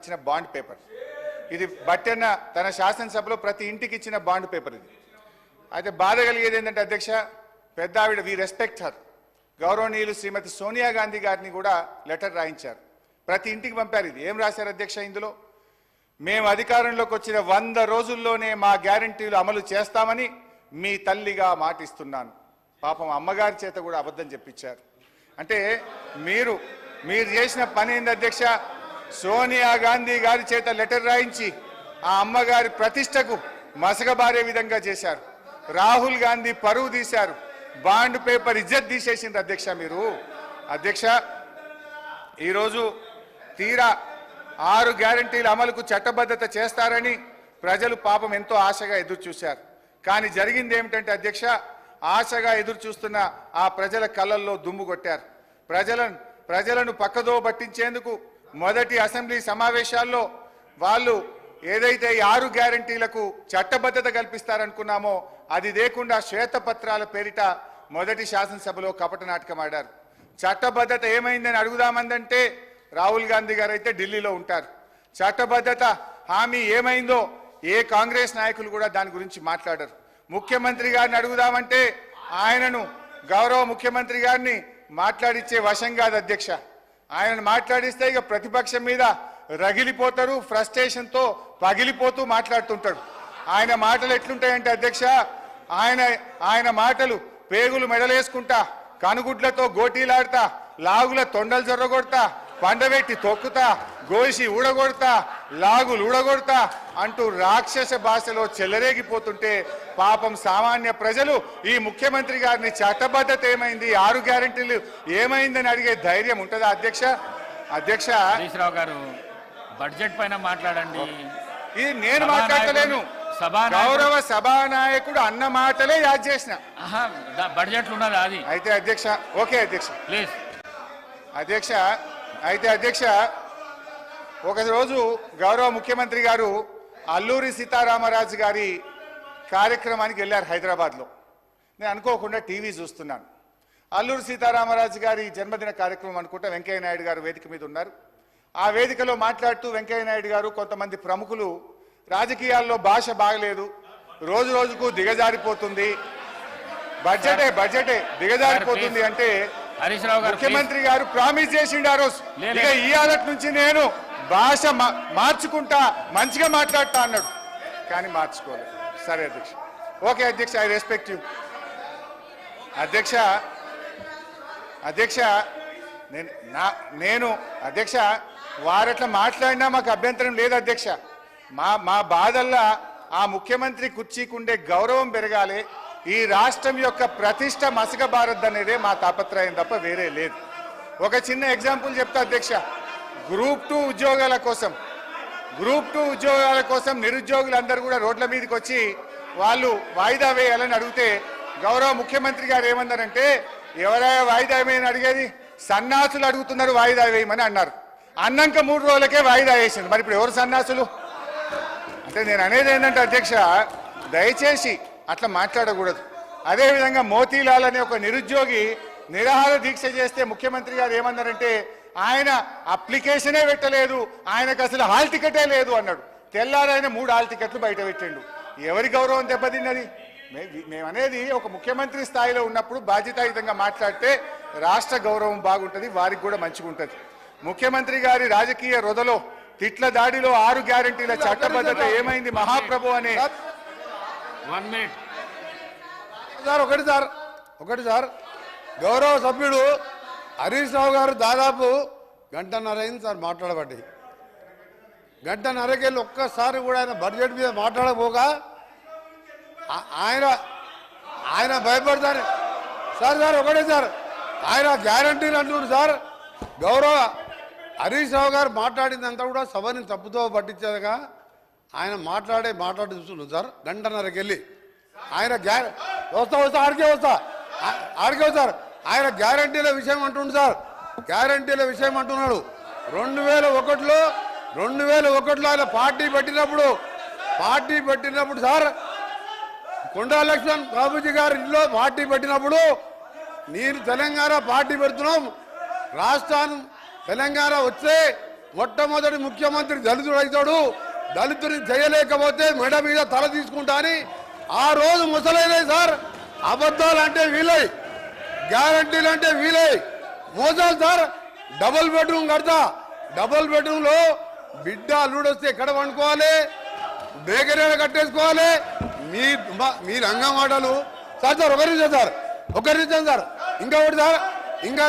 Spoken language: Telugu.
ఇచ్చిన బాండ్ పేపర్ ఇది బట్టెన్న తన శాసనసభలో ప్రతి ఇంటికి ఇచ్చిన బాండ్ పేపర్ ఇది. అయితే బాధ కలిగేది ఏంటంటే అధ్యక్ష, పెద్ద ఆవిడ వి రెస్పెక్ట్ హర్ గౌరవనీయులు శ్రీమతి సోనియా గాంధీ గారిని కూడా లెటర్ రాయించారు, ప్రతి ఇంటికి పంపారు. ఇది ఏం రాశారు అధ్యక్ష ఇందులో? మేము అధికారంలోకి వచ్చిన 100 రోజుల్లోనే మా గ్యారంటీలు అమలు చేస్తామని మీ తల్లిగా మాటిస్తున్నాను. పాపం అమ్మగారి చేత కూడా అబద్ధం చెప్పించారు. అంటే మీరు చేసిన పని ఏంది అధ్యక్ష? సోనియా గాంధీ గారి చేత లెటర్ రాయించి ఆ అమ్మగారి ప్రతిష్టకు మసకబారే విధంగా చేశారు. రాహుల్ గాంధీ పరువు తీశారు, బాండ్ పేపర్ ఇజ్జత్ తీసేసిండ్రు అధ్యక్ష మీరు. అధ్యక్ష, ఈరోజు తీరా 6 గ్యారంటీల అమలుకు చట్టబద్ధత చేస్తారని ప్రజలు పాపం ఎంతో ఆశగా ఎదురు చూశారు. కానీ జరిగింది ఏమిటంటే అధ్యక్ష, ఆశగా ఎదురు చూస్తున్న ఆ ప్రజల కళ్ళల్లో దుమ్ము కొట్టారు. ప్రజలను పక్కదో పట్టించేందుకు మొదటి అసెంబ్లీ సమావేశాల్లో వాళ్ళు ఏదైతే 6 గ్యారంటీలకు చట్టబద్ధత కల్పిస్తారనుకున్నామో అది లేకుండా శ్వేతపత్రాల పేరిట మొదటి శాసనసభలో కపట నాటకం ఆడారు. చట్టబద్ధత ఏమైందని అడుగుదామందంటే రాహుల్ గాంధీ గారు అయితే ఢిల్లీలో ఉంటారు. చట్టబద్ధత హామీ ఏమైందో ఏ కాంగ్రెస్ నాయకులు కూడా దాని గురించి మాట్లాడరు. ముఖ్యమంత్రి గారిని అడుగుదామంటే ఆయనను, గౌరవ ముఖ్యమంత్రి గారిని మాట్లాడిచ్చే వశం కాదు అధ్యక్ష. ఆయనను మాట్లాడిస్తే ఇక ప్రతిపక్షం మీద రగిలిపోతారు, ఫ్రస్ట్రేషన్తో పగిలిపోతూ మాట్లాడుతుంటాడు. ఆయన మాటలు ఎట్లుంటాయంటే అధ్యక్ష, ఆయన మాటలు పేగులు మెడలేసుకుంటా, కనుగుడ్లతో గోటీలాడుతా, లాగుల తొండలు జొర్రగొడతా, పండబెట్టి తొక్కుతా, గోసి ఊడగొడతా, లాగులు ఊడగొడతా అంటూ రాక్షస భాషలో చెలరేగిపోతుంటే పాపం సామాన్య ప్రజలు ఈ ముఖ్యమంత్రి గారిని చట్టబద్ధత ఏమైంది, 6 గ్యారెంటీలు ఏమైందని అడిగే ధైర్యం ఉంటుందా అధ్యక్ష? అధ్యక్ష హరీశ్రావు గారు, బడ్జెట్ పైన మాట్లాడండి. ఇది నేను మాట్లాడలేను, గౌరవ సభానాయకుడు అన్న మాటలే యాద్ చేసిన. బడ్జెట్ ఉన్నది అది. అయితే అధ్యక్ష, ఓకే అధ్యక్ష, ప్లీజ్ అధ్యక్ష. అయితే అధ్యక్ష, ఒకరోజు గౌరవ ముఖ్యమంత్రి గారు అల్లూరి సీతారామరాజు గారి కార్యక్రమానికి వెళ్ళారు హైదరాబాద్లో. నేను అనుకోకుండా టీవీ చూస్తున్నాను. అల్లూరి సీతారామరాజు గారి జన్మదిన కార్యక్రమం అనుకుంటా వెంకయ్య నాయుడు గారు వేదిక మీద ఉన్నారు. ఆ వేదికలో మాట్లాడుతూ వెంకయ్య నాయుడు గారు, కొంతమంది ప్రముఖులు రాజకీయాల్లో భాష బాగలేదు, రోజు రోజుకు దిగజారిపోతుంది, బడ్జెటే దిగజారిపోతుంది అంటే ముఖ్యమంత్రి గారు ప్రామిస్ చేసిండు ఆ రోజు, ఇక ఇవాళ నుంచి నేను భాష మార్చుకుంటా, మంచిగా మాట్లాడతా అన్నాడు. కానీ మార్చుకోలేదు. సరే అధ్యక్ష, ఓకే అధ్యక్ష, ఐ రెస్పెక్ట్ యూ అధ్యక్ష. నేను అధ్యక్ష వారట్లా మాట్లాడినా మాకు అభ్యంతరం లేదు అధ్యక్ష. మా బాధల్లా ఆ ముఖ్యమంత్రి కుర్చీకుండే గౌరవం పెరగాలి, ఈ రాష్ట్రం యొక్క ప్రతిష్ట మసకబారద్దు అనేదే మా తాపత్రయం తప్ప వేరే లేదు. ఒక చిన్న ఎగ్జాంపుల్ చెప్తా అధ్యక్ష. గ్రూప్ 2 ఉద్యోగాల కోసం నిరుద్యోగులందరూ కూడా రోడ్ల మీదకి వచ్చి వాళ్ళు వాయిదా వేయాలని అడిగితే గౌరవ ముఖ్యమంత్రి గారు ఏమన్నారంటే, ఎవరైనా వాయిదా వేయమని అడిగేది, సన్నాసులు అడుగుతున్నారు వాయిదా వేయమని అన్నారు. అన్నాక 3 రోజులకే వాయిదా వేసింది. మరి ఇప్పుడు ఎవరు సన్నాసులు అంటే? నేను అనేది ఏంటంటే అధ్యక్ష, దయచేసి అట్లా మాట్లాడకూడదు. అదేవిధంగా మోతీలాల్ అనే ఒక నిరుద్యోగి నిరాహార దీక్ష చేస్తే ముఖ్యమంత్రి గారు ఏమన్నారంటే, ఆయన అప్లికేషనే పెట్టలేదు, ఆయనకు అసలు హాల్ టికెటే లేదు అన్నాడు. తెల్లారైన 3 హాల్ టికెట్లు బయట పెట్టిండు. ఎవరి గౌరవం దెబ్బతిన్నది? మేమనేది ఒక ముఖ్యమంత్రి స్థాయిలో ఉన్నప్పుడు బాధ్యతాయుతంగా మాట్లాడితే రాష్ట్ర గౌరవం బాగుంటుంది, వారికి కూడా మంచిగా ఉంటుంది. ముఖ్యమంత్రి గారి రాజకీయ రొదలో, తిట్ల దాడిలో 6 గ్యారంటీల చట్టబద్ధత ఏమైంది మహాప్రభు అనే. 1 మినిట్ ఒకటి సార్, గౌరవ సభ్యుడు హరీష్ రావు గారు దాదాపు 1.5 గంట అయింది సార్ మాట్లాడబట్టి. 1.5 గంటకెళ్ళి ఒక్కసారి కూడా ఆయన బడ్జెట్ మీద మాట్లాడకపోగా ఆయన భయపడతారు సార్. ఒకటే సార్, ఆయన గ్యారంటీలు అంటున్నారు సార్. గౌరవ హరీష్ రావు గారు మాట్లాడిందంతా కూడా సభని తప్పుతో పట్టించేదిగా ఆయన మాట్లాడి చూస్తున్నారు సార్. 1.5 గంటకెళ్ళి ఆయన ఆడికే వస్తారు. ఆయన గ్యారంటీల విషయం అంటుండు సార్, గ్యారంటీల విషయం అంటున్నాడు. 2001లో ఆయన పార్టీ పెట్టినప్పుడు సార్, కొండా లక్ష్మణ్ బాబుజీ గారి ఇంట్లో పార్టీ పెట్టినప్పుడు నేను తెలంగాణ పార్టీ పెడుతున్నాం, రాష్ట్రాన్ని తెలంగాణ వస్తే మొట్టమొదటి ముఖ్యమంత్రి దళితుడు అవుతాడు, దళితుడిని చేయలేకపోతే మెడ మీద తల తీసుకుంటా అని ఆ రోజు ముసలైనాయి సార్. అబద్ధాలు అంటే వీలై, గ్యారంటీలు అంటే వీలై, మోసాలు సార్. డబుల్ బెడ్రూమ్ కడతా, డబుల్ బెడ్రూమ్లో బిడ్డ అల్లుడు వస్తే ఎక్కడ వండుకోవాలి, బేకరీ కట్టేసుకోవాలి. మీ రంగం మాటలు సార్. సార్ ఒకరి సార్, ఒకరి సార్, ఇంకా ఒకటి సార్, ఇంకా